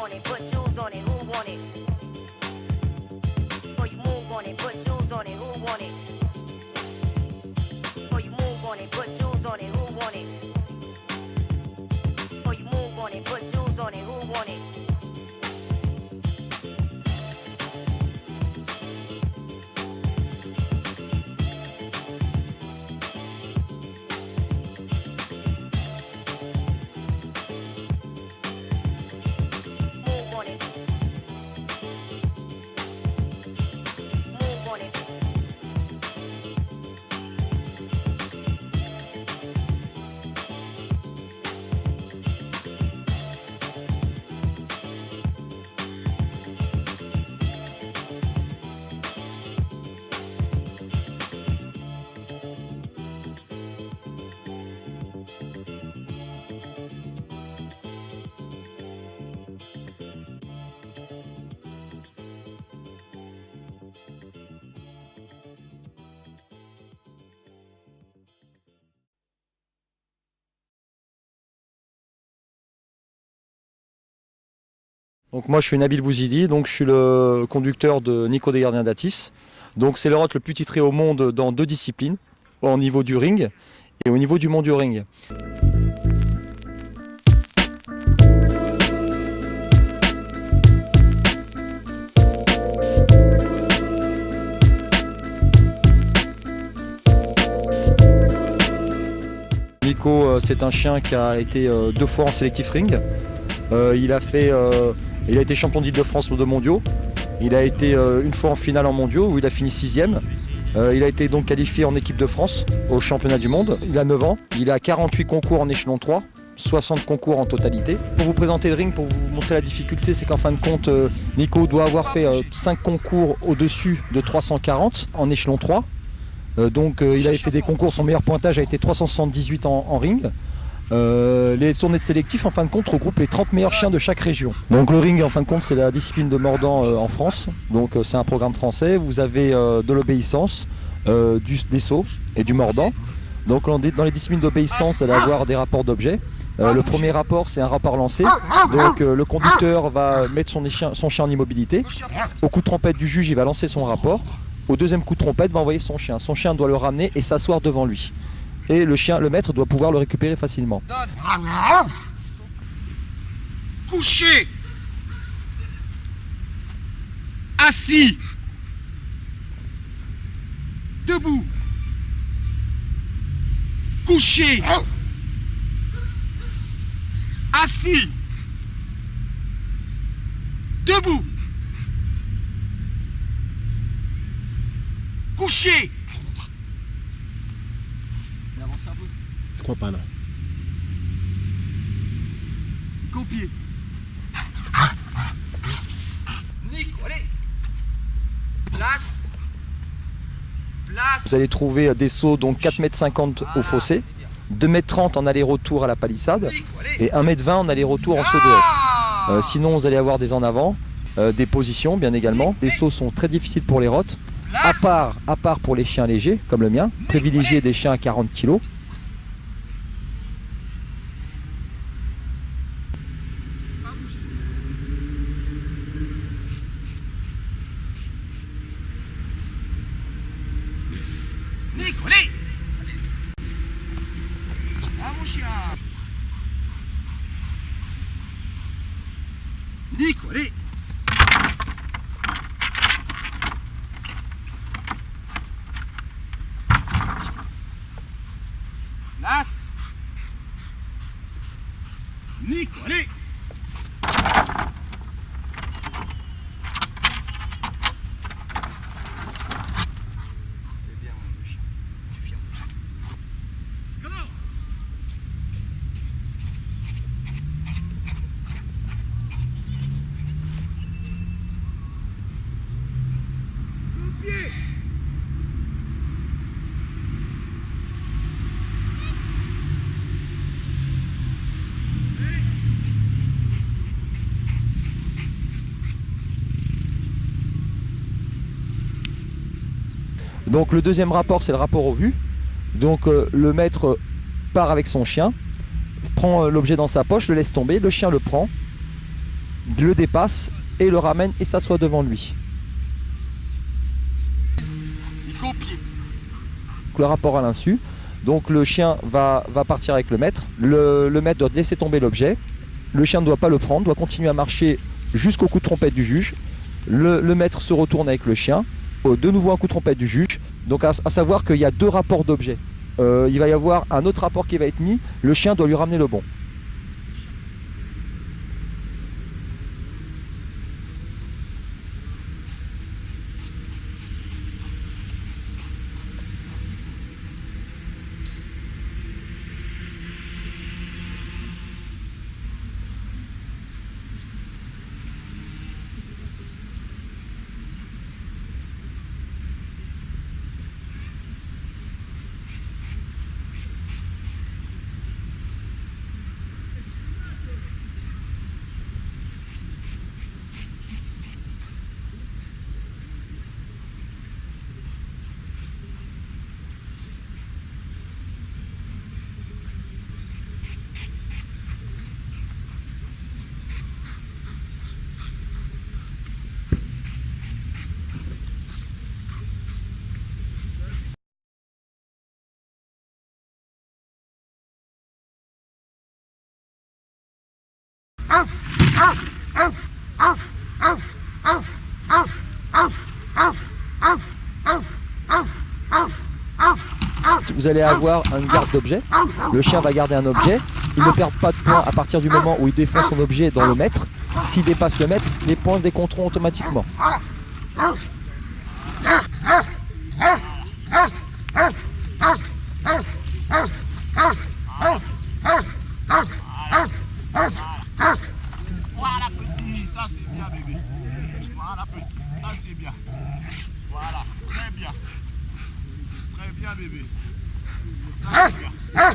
on it, put jewels on it, who want it? Before you move on it, put jewels on it, who want it? Before you move on it, put jewels on it, who want it? Before you move on it, put jewels on it, who want it? Donc moi je suis Nabil Bouzidi, donc je suis le conducteur de Nico Desgardiens d'Atis. Donc c'est le roth le plus titré au monde dans 2 disciplines, au niveau du ring et au niveau du mont du ring. Nico c'est un chien qui a été 2 fois en Selective Ring. Il a été champion d'Île-de-France de mondiaux. Il a été une fois en finale en mondiaux où il a fini 6e. Il a été donc qualifié en équipe de France au championnat du monde. Il a 9 ans. Il a 48 concours en échelon 3, 60 concours en totalité. Pour vous présenter le ring, pour vous montrer la difficulté, c'est qu'en fin de compte, Nico doit avoir fait 5 concours au-dessus de 340 en échelon 3. Il avait fait des concours, son meilleur pointage a été 378 en ring. Les tournées de sélectif en fin de compte regroupent les 30 meilleurs chiens de chaque région. Donc le ring en fin de compte c'est la discipline de mordant en France, donc c'est un programme français. Vous avez de l'obéissance, des sauts et du mordant. Donc dans les disciplines d'obéissance vous allez avoir des rapports d'objets. Le premier rapport c'est un rapport lancé, donc le conducteur va mettre son chien en immobilité. Au coup de trompette du juge il va lancer son rapport. Au deuxième coup de trompette va envoyer son chien doit le ramener et s'asseoir devant lui. Et le maître doit pouvoir le récupérer facilement. Couché. Assis. Debout. Couché. Assis. Debout. Couché. Je crois pas, non. Copier. Nico, allez. Place. Vous allez trouver des sauts donc 4,50 m au fossé, 2,30 m en aller-retour à la palissade et 1,20 m en aller-retour en saut de haie. Sinon vous allez avoir des en avant, des positions bien également. Les sauts sont très difficiles pour les roths, à part pour les chiens légers comme le mien, privilégier des chiens à 40 kg. Nico, allez. Ah mon chien. Nico, allez. Place. Nico, allez. Donc le deuxième rapport c'est le rapport aux vues. Donc le maître part avec son chien, prend l'objet dans sa poche, le laisse tomber, le chien le prend le dépasse et le ramène et s'assoit devant lui. Il copie. Le rapport à l'insu. Donc le chien va partir avec le maître. Le maître doit laisser tomber l'objet. Le chien ne doit pas le prendre, doit continuer à marcher jusqu'au coup de trompette du juge. Le maître se retourne avec le chien. De nouveau un coup de trompette du juge. Donc à savoir qu'il y a deux rapports d'objets. Il va y avoir un autre rapport qui va être mis. Le chien doit lui ramener le bon. Vous allez avoir une garde d'objet. Le chien va garder un objet. Il ne perd pas de points à partir du moment où il défend son objet dans le maître. S'il dépasse le maître, les points décompteront automatiquement. Voilà petit, ça c'est bien bébé. Voilà petit, ça c'est bien. Voilà, très bien. Très bien bébé. Ça c'est bien.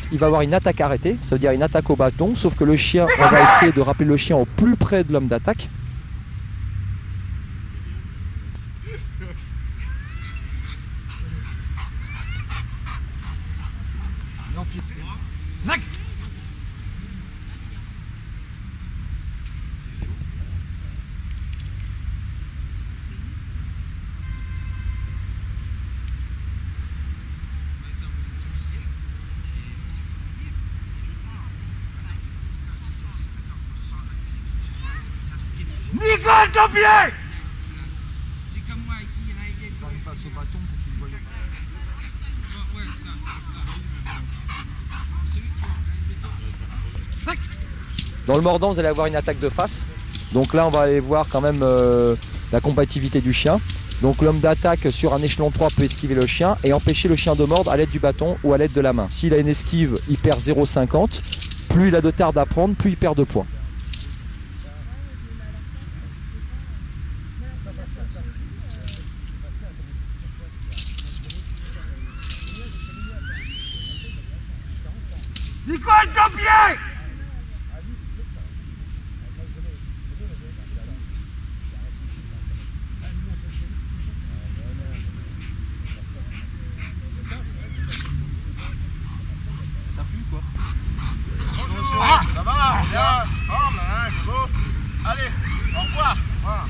Il va avoir une attaque arrêtée, ça veut dire une attaque au bâton, sauf que le chien, on va essayer de rappeler le chien au plus près de l'homme d'attaque. Nicole ton pied. C'est comme moi ici, il y en a qui Il passe au bâton pour qu'il voie. Dans le mordant, vous allez avoir une attaque de face. Donc là, on va aller voir quand même la combativité du chien. Donc l'homme d'attaque sur un échelon 3 peut esquiver le chien et empêcher le chien de mordre à l'aide du bâton ou à l'aide de la main. S'il a une esquive, il perd 0,50. Plus il a de tarde à prendre, plus il perd de points. Nicole ton pied. T'as plu quoi? Ça va, bien. Oh, ben, c'est beau. Allez, au revoir. Voilà.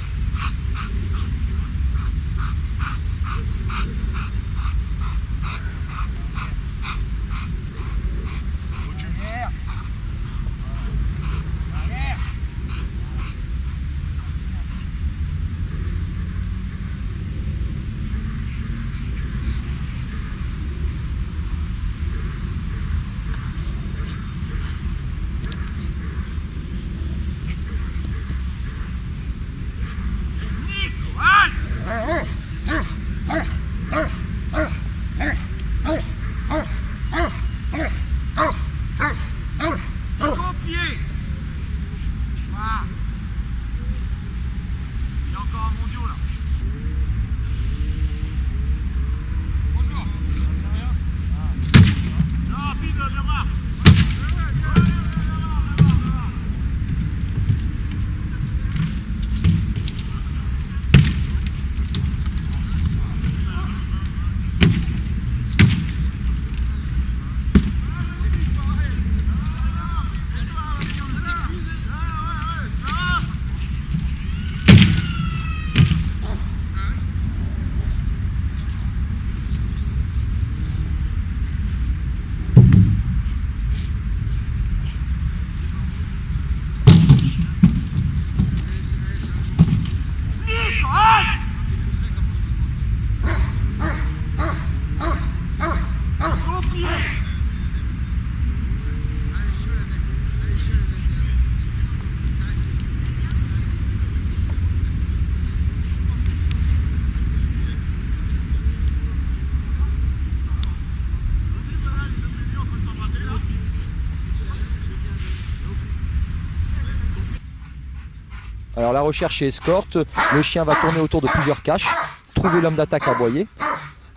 Alors la recherche est escorte, le chien va tourner autour de plusieurs caches, trouver l'homme d'attaque aboyé.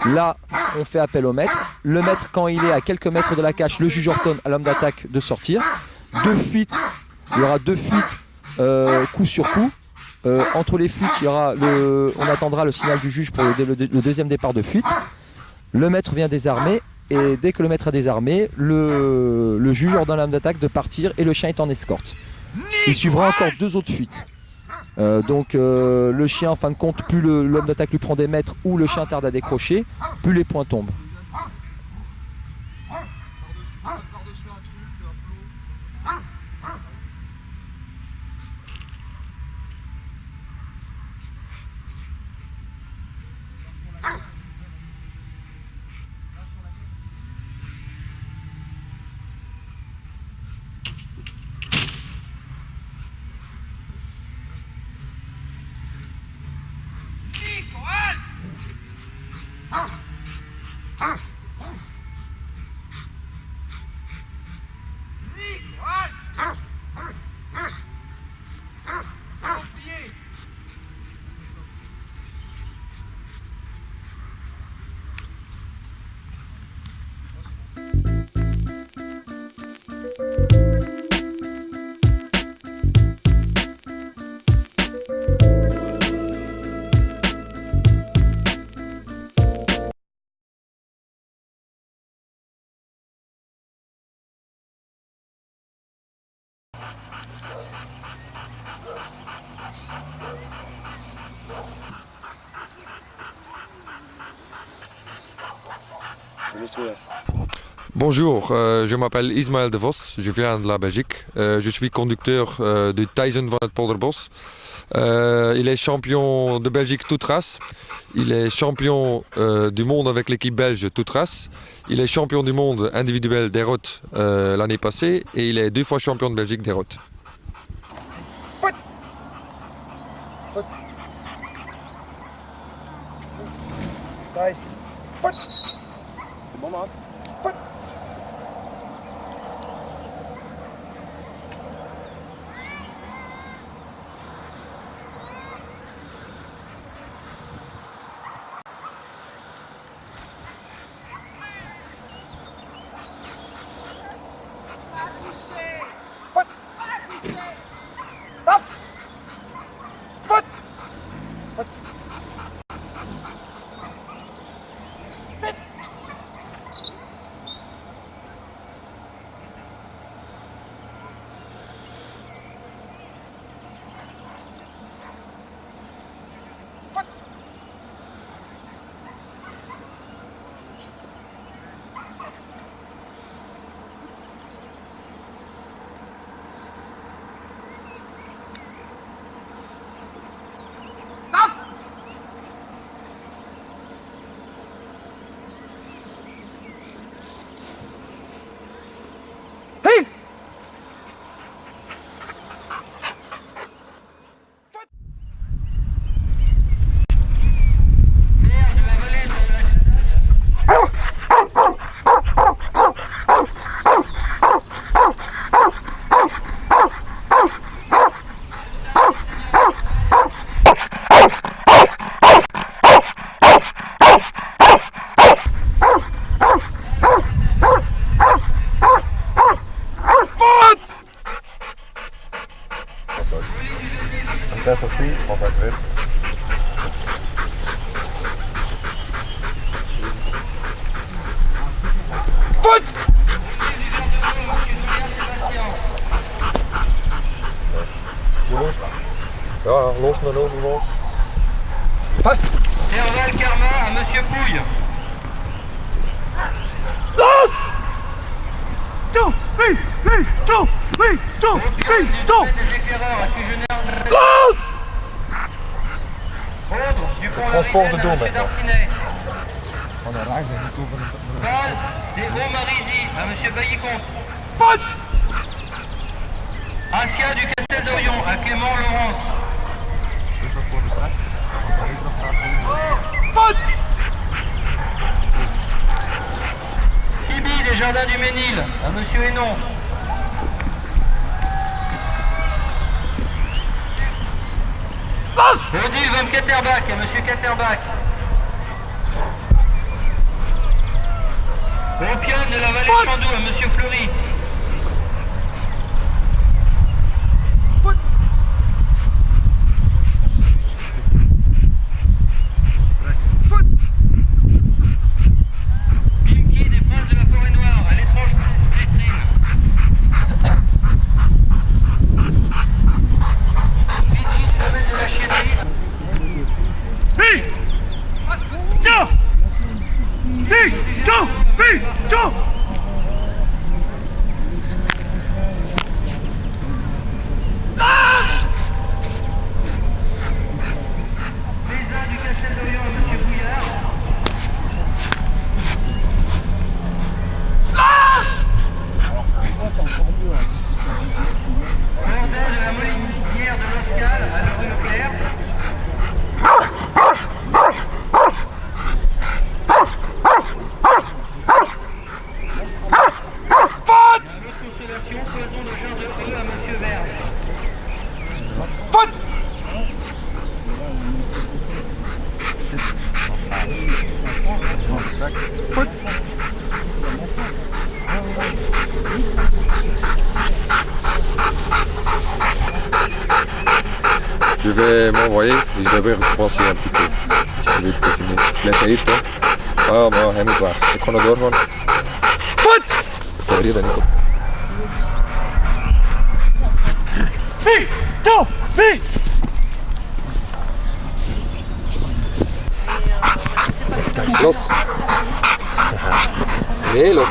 Là, on fait appel au maître. Le maître, quand il est à quelques mètres de la cache, le juge ordonne à l'homme d'attaque de sortir. Deux fuites, il y aura deux fuites coup sur coup. Entre les fuites, on attendra le signal du juge pour le deuxième départ de fuite. Le maître vient désarmer et dès que le maître a désarmé, le juge ordonne à l'homme d'attaque de partir et le chien est en escorte. Il suivra encore deux autres fuites. Donc le chien, en fin de compte, plus l'homme d'attaque lui prend des mètres ou le chien tarde à décrocher, plus les points tombent. Bonjour, je m'appelle Ismaël de Vos, je viens de la Belgique. Je suis conducteur de Tyson van het Polderbos. Il est champion de Belgique toute race. Il est champion du monde avec l'équipe belge toute race. Il est champion du monde individuel des routes l'année passée et il est 2 fois champion de Belgique des routes. C'est bon, Marc? Ja, los naar overal. Vast! Herval Karma à Monsieur Pouille. Los! 2, 3, 3, 2, 3, 2, 3, 2! Des éclaireurs à Sugener. Los! Ordre du pont Transport de Larrivelle à dos Monsieur maintenant. Darcinet. Val des Hauts-Marisy à Monsieur Bailly-Comte. Faute! Assia du Castel d'Orion à Clément Laurence. Faute! Tibi des Jardins du Ménil à Monsieur Hénon. Odile Van Katterbach, monsieur Katterbach. Rompion de la vallée Chandou à monsieur Fleury. Pimki des Princes de la Forêt Noire à l'étrange Pestrine. Fidji du domaine de la Chiennerie. Paysan du Castel d'Orient à monsieur Bouillard. Bordel de la molinière de l'Oscal à la rue Leclerc. L'autre consolation, poison de Jean de Reux à monsieur Verne. Je vais m'envoyer et je vais repenser un petit peu. Je vais continuer. Blijf hier toch? Ah, maar hij moet waar. Ik ga naar doorgaan. Voet! Hier ben ik op. Los. Nee, los.